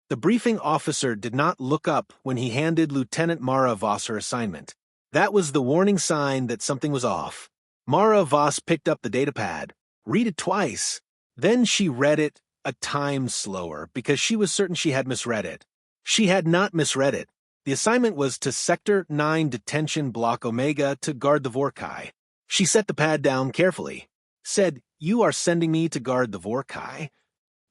The briefing officer did not look up when he handed Lieutenant Mara Voss her assignment. That was the warning sign that something was off. Mara Voss picked up the datapad, read it twice. Then she read it a time slower because she was certain she had misread it. She had not misread it. The assignment was to Sector 9 Detention Block Omega to guard the Vorrkai. She set the pad down carefully. Said, "You are sending me to guard the Vorrkai?"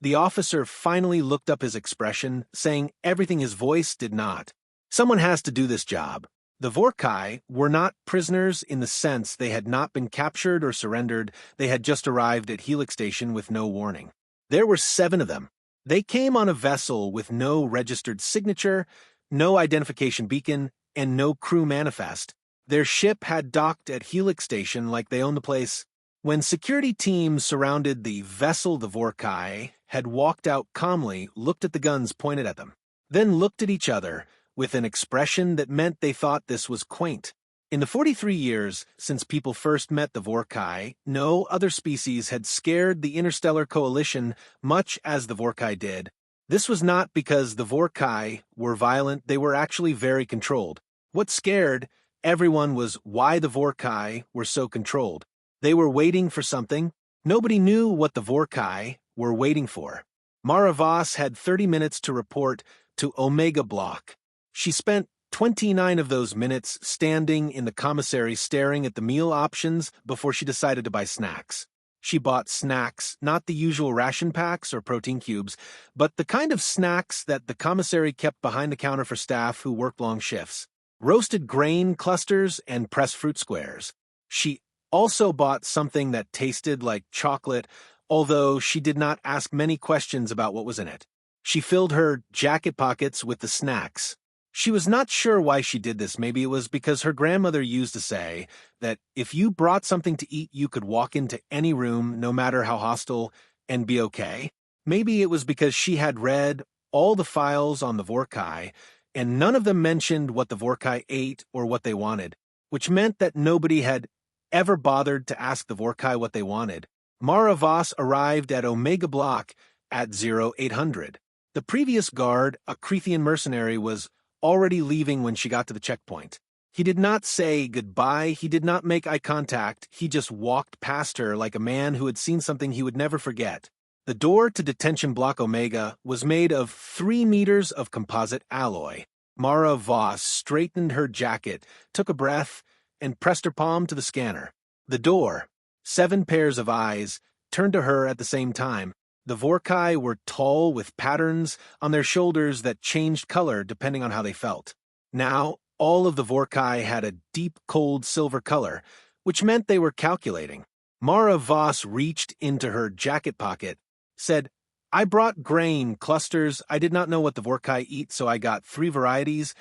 The officer finally looked up his expression, saying everything his voice did not. Someone has to do this job. The Vorrkai were not prisoners in the sense they had not been captured or surrendered. They had just arrived at Helix Station with no warning. There were 7 of them. They came on a vessel with no registered signature, no identification beacon, and no crew manifest. Their ship had docked at Helix Station like they owned the place. When security teams surrounded the vessel, the Vorrkai had walked out calmly, looked at the guns pointed at them, then looked at each other with an expression that meant they thought this was quaint. In the 43 years since people first met the Vorrkai, no other species had scared the interstellar coalition much as the Vorrkai did. This was not because the Vorrkai were violent, they were actually very controlled. What scared everyone was why the Vorrkai were so controlled. They were waiting for something. Nobody knew what the Vorrkai were waiting for. Mara Voss had 30 minutes to report to Omega Block. She spent 29 of those minutes standing in the commissary staring at the meal options before she decided to buy snacks. She bought snacks, not the usual ration packs or protein cubes, but the kind of snacks that the commissary kept behind the counter for staff who worked long shifts. Roasted grain clusters and pressed fruit squares. She also bought something that tasted like chocolate, although she did not ask many questions about what was in it. She filled her jacket pockets with the snacks. She was not sure why she did this. Maybe it was because her grandmother used to say that if you brought something to eat, you could walk into any room, no matter how hostile, and be okay. Maybe it was because she had read all the files on the Vorrkai, and none of them mentioned what the Vorrkai ate or what they wanted, which meant that nobody had ever bothered to ask the Vorrkai what they wanted. Mara Voss arrived at Omega Block at 0800. The previous guard, a Crethian mercenary, was already leaving when she got to the checkpoint. He did not say goodbye, he did not make eye contact, he just walked past her like a man who had seen something he would never forget. The door to Detention Block Omega was made of 3 meters of composite alloy. Mara Voss straightened her jacket, took a breath, and pressed her palm to the scanner. The door, 7 pairs of eyes, turned to her at the same time. The Vorrkai were tall with patterns on their shoulders that changed color depending on how they felt. Now, all of the Vorrkai had a deep, cold silver color, which meant they were calculating. Mara Voss reached into her jacket pocket, said, "I brought grain clusters. I did not know what the Vorrkai eat, so I got 3 varieties,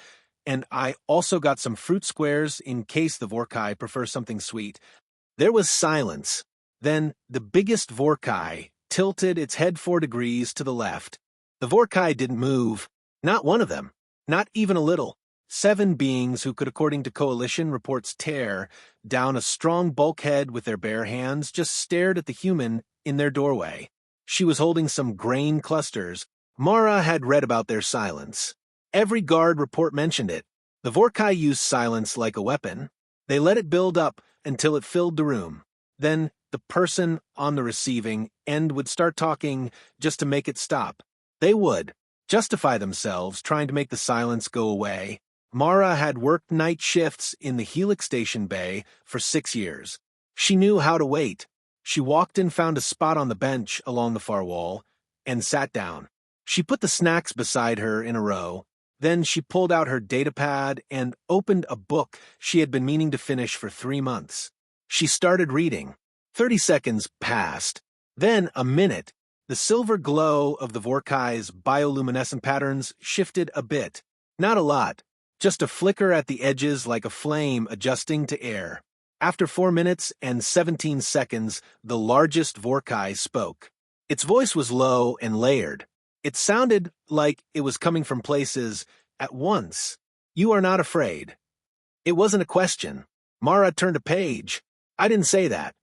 and I also got some fruit squares in case the Vorrkai prefer something sweet." There was silence. Then the biggest Vorrkai tilted its head 4 degrees to the left. The Vorrkai didn't move. Not one of them. Not even a little. 7 beings who could, according to Coalition reports, tear down a strong bulkhead with their bare hands just stared at the human in their doorway. She was holding some grain clusters. Mara had read about their silence. Every guard report mentioned it. The Vorrkai used silence like a weapon. They let it build up until it filled the room. Then the person on the receiving end would start talking just to make it stop. They would justify themselves, trying to make the silence go away. Mara had worked night shifts in the Helix Station bay for 6 years. She knew how to wait. She walked and found a spot on the bench along the far wall and sat down. She put the snacks beside her in a row. Then she pulled out her datapad and opened a book she had been meaning to finish for 3 months. She started reading. 30 seconds passed. Then a minute. The silver glow of the Vorrkai's bioluminescent patterns shifted a bit. Not a lot. Just a flicker at the edges like a flame adjusting to air. After 4 minutes and 17 seconds, the largest Vorrkai spoke. Its voice was low and layered. It sounded like it was coming from places at once. "You are not afraid." It wasn't a question. Mara turned a page. "I didn't say that."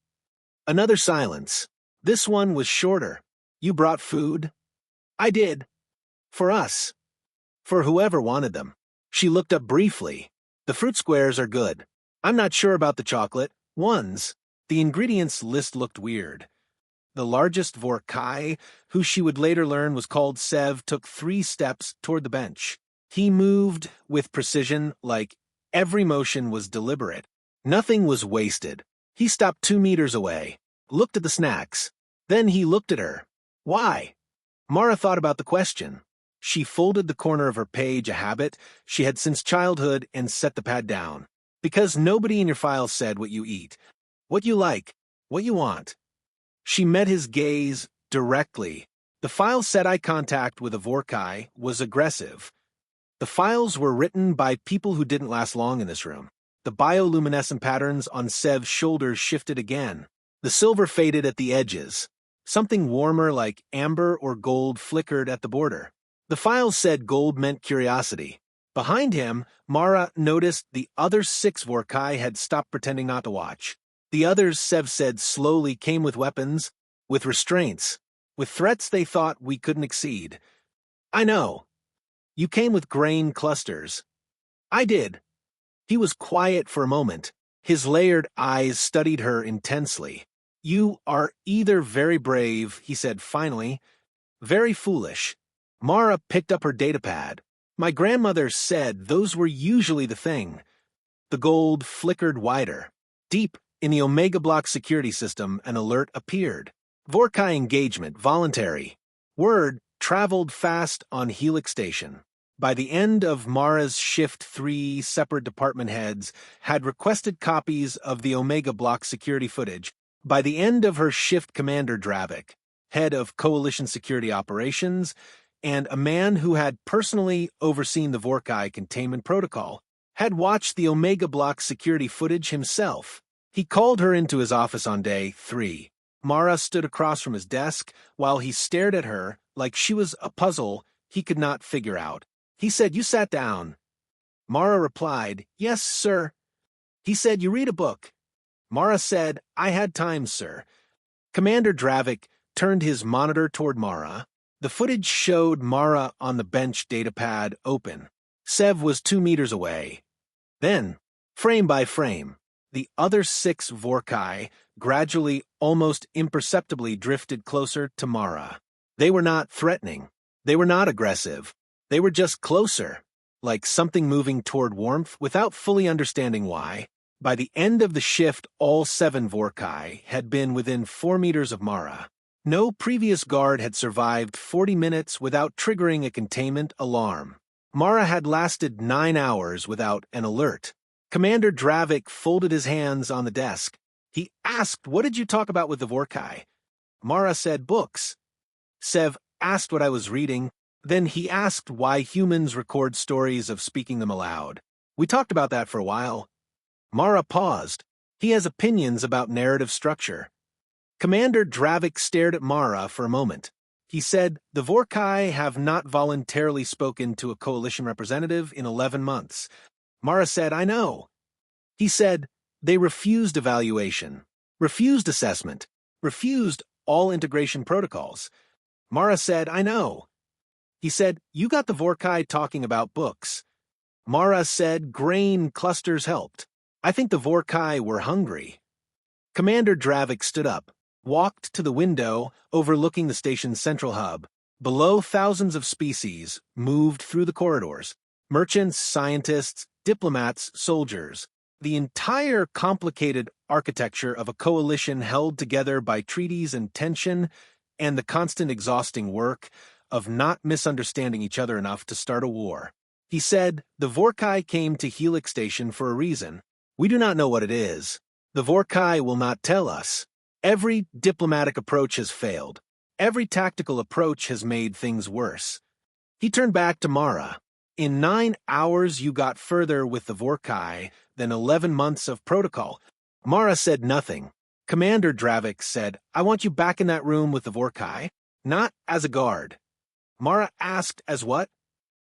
Another silence. This one was shorter. "You brought food?" "I did." For us. For whoever wanted them. She looked up briefly. The fruit squares are good. I'm not sure about the chocolate ones. The ingredients list looked weird. The largest Vorrkai, who she would later learn was called Sev, took 3 steps toward the bench. He moved with precision, like every motion was deliberate. Nothing was wasted. He stopped 2 meters away, looked at the snacks. Then he looked at her. Why? Mara thought about the question. She folded the corner of her page, a habit she had since childhood, and set the pad down. Because nobody in your file said what you eat, what you like, what you want. She met his gaze directly. The file said eye contact with a Vorrkai was aggressive. The files were written by people who didn't last long in this room. The bioluminescent patterns on Sev's shoulders shifted again. The silver faded at the edges. Something warmer like amber or gold flickered at the border. The files said gold meant curiosity. Behind him, Mara noticed the other 6 Vorrkai had stopped pretending not to watch. The others, Sev said slowly, came with weapons, with restraints, with threats they thought we couldn't exceed. I know. You came with grain clusters. I did. He was quiet for a moment. His layered eyes studied her intensely. You are either very brave, he said finally, very foolish. Mara picked up her datapad. My grandmother said those were usually the thing. The gold flickered wider. Deep in the Omega Block security system, an alert appeared. Vorrkai engagement, voluntary. Word traveled fast on Helix Station. By the end of Mara's shift, 3 separate department heads had requested copies of the Omega Block security footage. By the end of her shift, Commander Dravik, head of Coalition Security Operations, and a man who had personally overseen the Vorrkai containment protocol, had watched the Omega Block security footage himself. He called her into his office on day 3. Mara stood across from his desk while he stared at her like she was a puzzle he could not figure out. He said, "You sat down." Mara replied, "Yes, sir." He said, "You read a book." Mara said, "I had time, sir." Commander Dravik turned his monitor toward Mara. The footage showed Mara on the bench datapad open. Sev was 2 meters away. Then, frame by frame, the other 6 Vorrkai gradually, almost imperceptibly, drifted closer to Mara. They were not threatening. They were not aggressive. They were just closer, like something moving toward warmth without fully understanding why. By the end of the shift, all 7 Vorrkai had been within 4 meters of Mara. No previous guard had survived 40 minutes without triggering a containment alarm. Mara had lasted 9 hours without an alert. Commander Dravik folded his hands on the desk. He asked, "What did you talk about with the Vorrkai?" Mara said, "Books." Sev asked what I was reading. Then he asked why humans record stories of speaking them aloud. We talked about that for a while. Mara paused. He has opinions about narrative structure. Commander Dravik stared at Mara for a moment. He said, "The Vorrkai have not voluntarily spoken to a coalition representative in 11 months. Mara said, "I know." He said, "They refused evaluation, refused assessment, refused all integration protocols." Mara said, "I know." He said, "You got the Vorrkai talking about books." Mara said, "Grain clusters helped. I think the Vorrkai were hungry." Commander Dravik stood up, walked to the window overlooking the station's central hub. Below, thousands of species moved through the corridors. Merchants, scientists, diplomats, soldiers. The entire complicated architecture of a coalition held together by treaties and tension, and the constant exhausting work of not misunderstanding each other enough to start a war. He said, "The Vorrkai came to Helix Station for a reason. We do not know what it is. The Vorrkai will not tell us. Every diplomatic approach has failed. Every tactical approach has made things worse." He turned back to Mara. "In 9 hours you got further with the Vorrkai than 11 months of protocol." Mara said nothing. Commander Dravik said, "I want you back in that room with the Vorrkai, not as a guard." Mara asked, "As what?"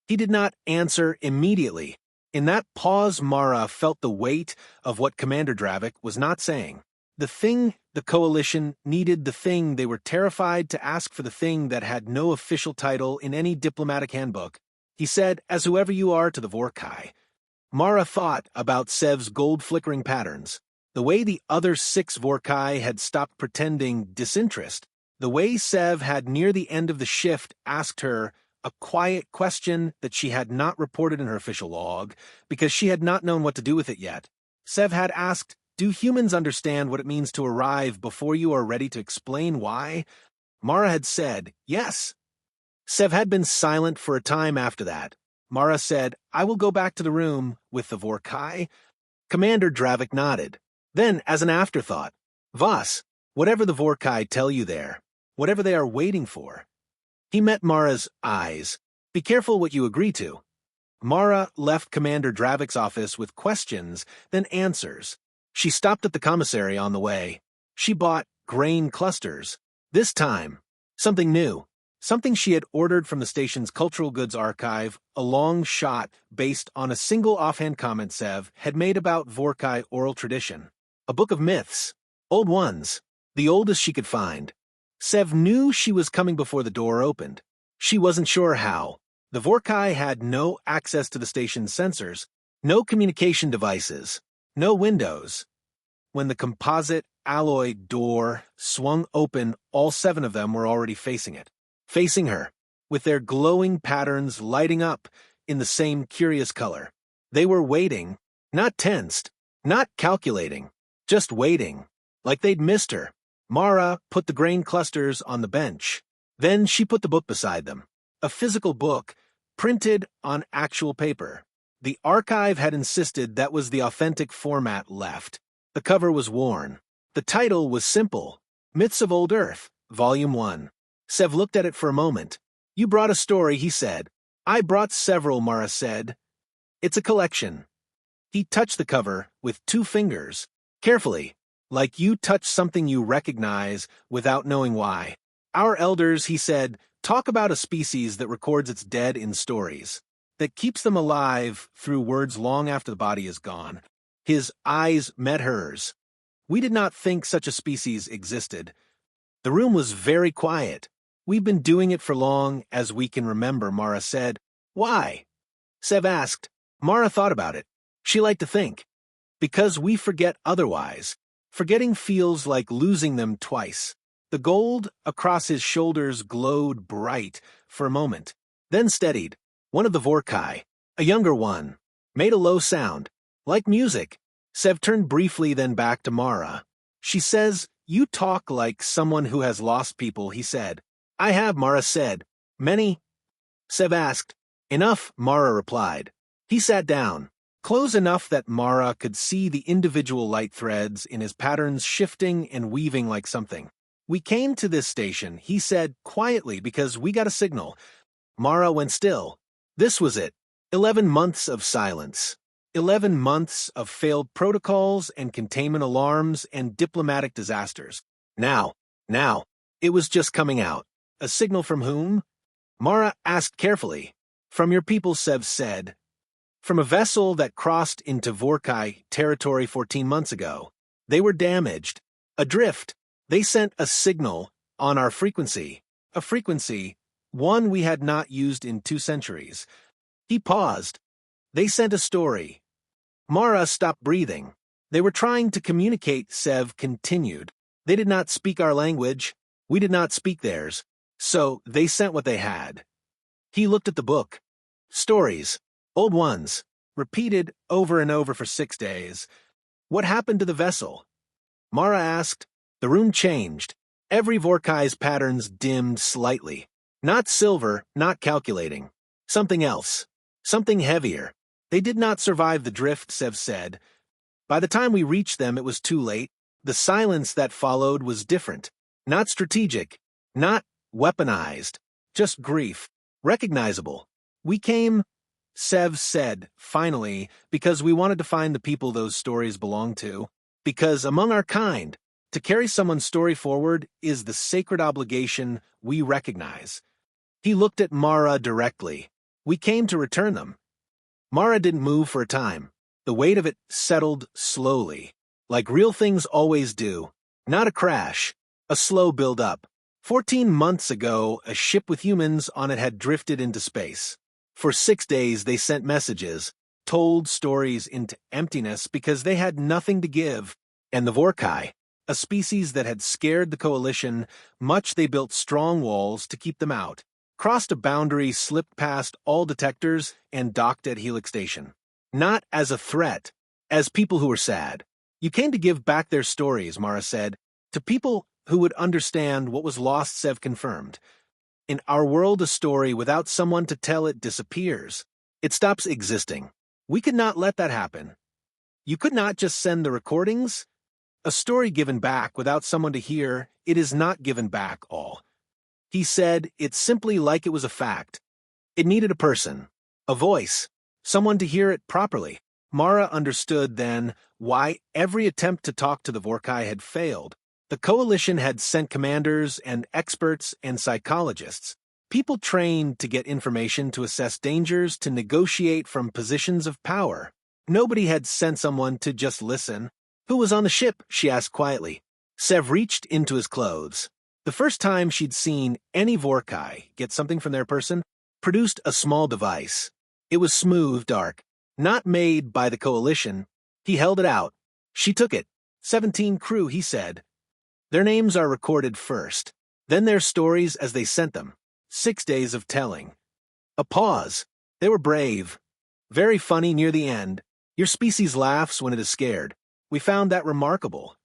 He did not answer immediately. In that pause, Mara felt the weight of what Commander Dravik was not saying. The thing the coalition needed, the thing they were terrified to ask for, the thing that had no official title in any diplomatic handbook. He said, as whoever you are to the Vorrkai. Mara thought about Sev's gold-flickering patterns, the way the other 6 Vorrkai had stopped pretending disinterest, the way Sev had near the end of the shift asked her a quiet question that she had not reported in her official log because she had not known what to do with it yet. Sev had asked, do humans understand what it means to arrive before you are ready to explain why? Mara had said, yes. Sev had been silent for a time after that. Mara said, I will go back to the room with the Vorrkai. Commander Dravik nodded. Then, as an afterthought, Voss, whatever the Vorrkai tell you there, whatever they are waiting for. He met Mara's eyes. Be careful what you agree to. Mara left Commander Dravik's office with questions, then answers. She stopped at the commissary on the way. She bought grain clusters. This time, something new. Something she had ordered from the station's cultural goods archive, a long shot based on a single offhand comment Sev had made about Vorrkai oral tradition. A book of myths. Old ones. The oldest she could find. Sev knew she was coming before the door opened. She wasn't sure how. The Vorrkai had no access to the station's sensors, no communication devices, no windows. When the composite alloy door swung open, all 7 of them were already facing it. Facing her, with their glowing patterns lighting up in the same curious color. They were waiting, not tensed, not calculating, just waiting, like they'd missed her. Mara put the grain clusters on the bench. Then she put the book beside them. A physical book, printed on actual paper. The archive had insisted that was the authentic format left. The cover was worn. The title was simple, Myths of Old Earth, Volume 1. Sev looked at it for a moment. You brought a story, he said. I brought several, Mara said. It's a collection. He touched the cover with 2 fingers, carefully, like you touch something you recognize without knowing why. Our elders, he said, talk about a species that records its dead in stories, that keeps them alive through words long after the body is gone. His eyes met hers. We did not think such a species existed. The room was very quiet. We've been doing it for long as we can remember, Mara said. Why? Sev asked. Mara thought about it. She liked to think. Because we forget otherwise. Forgetting feels like losing them twice. The gold across his shoulders glowed bright for a moment, then steadied. One of the Vorrkai, a younger one, made a low sound, like music. Sev turned briefly, then back to Mara. She says, you talk like someone who has lost people, he said. I have, Mara said. Many? Sev asked. Enough, Mara replied. He sat down, close enough that Mara could see the individual light threads in his patterns shifting and weaving like something. We came to this station, he said quietly, because we got a signal. Mara went still. This was it. 11 months of silence. 11 months of failed protocols and containment alarms and diplomatic disasters. Now, it was just coming out. A signal from whom? Mara asked carefully. From your people, Sev said. From a vessel that crossed into Vorrkai territory 14 months ago. They were damaged. Adrift. They sent a signal on our frequency. A frequency, one we had not used in 2 centuries. He paused. They sent a story. Mara stopped breathing. They were trying to communicate, Sev continued. They did not speak our language. We did not speak theirs. So they sent what they had. He looked at the book. Stories. Old ones. Repeated over and over for 6 days. What happened to the vessel? Mara asked. The room changed. Every Vorrkai's patterns dimmed slightly. Not silver, not calculating. Something else. Something heavier. They did not survive the drift, Sev said. By the time we reached them, it was too late. The silence that followed was different. Not strategic. Not weaponized. Just grief. Recognizable. We came, Sev said, finally, because we wanted to find the people those stories belong to. Because among our kind, to carry someone's story forward is the sacred obligation we recognize. He looked at Mara directly. We came to return them. Mara didn't move for a time. The weight of it settled slowly, like real things always do. Not a crash, a slow build-up. 14 months ago, a ship with humans on it had drifted into space. For 6 days, they sent messages, told stories into emptiness because they had nothing to give. And the Vorrkai, a species that had scared the coalition, much they built strong walls to keep them out, crossed a boundary, slipped past all detectors, and docked at Helix Station. Not as a threat, as people who were sad. You came to give back their stories, Mara said, to people who would understand what was lost. Sev confirmed. In our world, a story without someone to tell it disappears. It stops existing. We could not let that happen. You could not just send the recordings. A story given back without someone to hear, it is not given back all. He said it's simply like it was a fact. It needed a person, a voice, someone to hear it properly. Mara understood then why every attempt to talk to the Vorrkai had failed. The coalition had sent commanders and experts and psychologists, people trained to get information, to assess dangers, to negotiate from positions of power. Nobody had sent someone to just listen. Who was on the ship? She asked quietly. Sev reached into his clothes. The first time she'd seen any Vorrkai get something from their person, produced a small device. It was smooth, dark, not made by the coalition. He held it out. She took it. 17 crew, he said. Their names are recorded first, then their stories as they sent them. 6 days of telling. A pause. They were brave. Very funny near the end. Your species laughs when it is scared. We found that remarkable.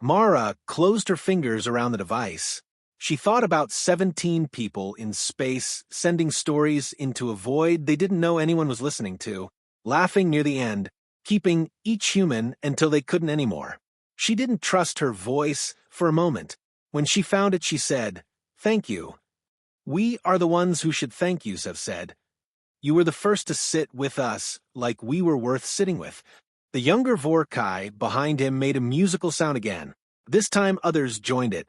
Mara closed her fingers around the device. She thought about 17 people in space sending stories into a void they didn't know anyone was listening to, laughing near the end, keeping each human until they couldn't anymore. She didn't trust her voice for a moment. When she found it, she said, "Thank you." "We are the ones who should thank you," Sev said. "You were the first to sit with us like we were worth sitting with." The younger Vorrkai behind him made a musical sound again. This time others joined it.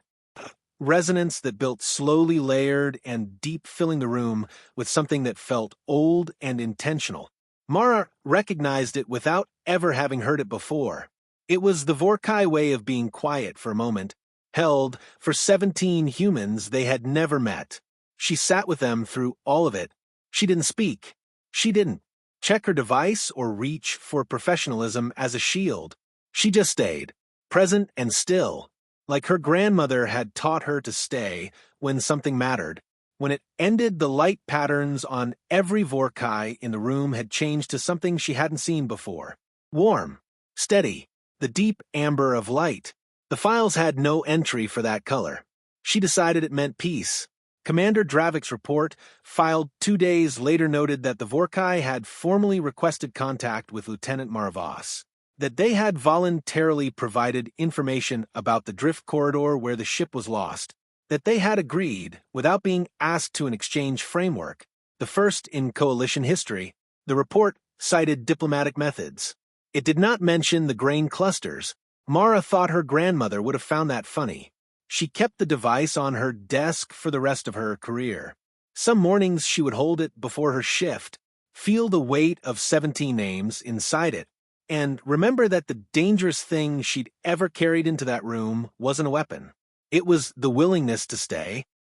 Resonance that built slowly, layered and deep, filling the room with something that felt old and intentional. Mara recognized it without ever having heard it before. It was the Vorrkai way of being quiet for a moment, held for 17 humans they had never met. She sat with them through all of it. She didn't speak. She didn't check her device or reach for professionalism as a shield. She just stayed, present and still, like her grandmother had taught her to stay when something mattered. When it ended, the light patterns on every Vorrkai in the room had changed to something she hadn't seen before. Warm, steady, the deep amber of light. The files had no entry for that color. She decided it meant peace. Commander Dravik's report, filed 2 days later, noted that the Vorrkai had formally requested contact with Lieutenant Mara Voss, that they had voluntarily provided information about the drift corridor where the ship was lost, that they had agreed, without being asked, to an exchange framework, the first in coalition history. The report cited diplomatic methods. It did not mention the grain clusters. Mara thought her grandmother would have found that funny. She kept the device on her desk for the rest of her career. Some mornings she would hold it before her shift, feel the weight of 17 names inside it, and remember that the dangerous thing she'd ever carried into that room wasn't a weapon. It was the willingness to stay,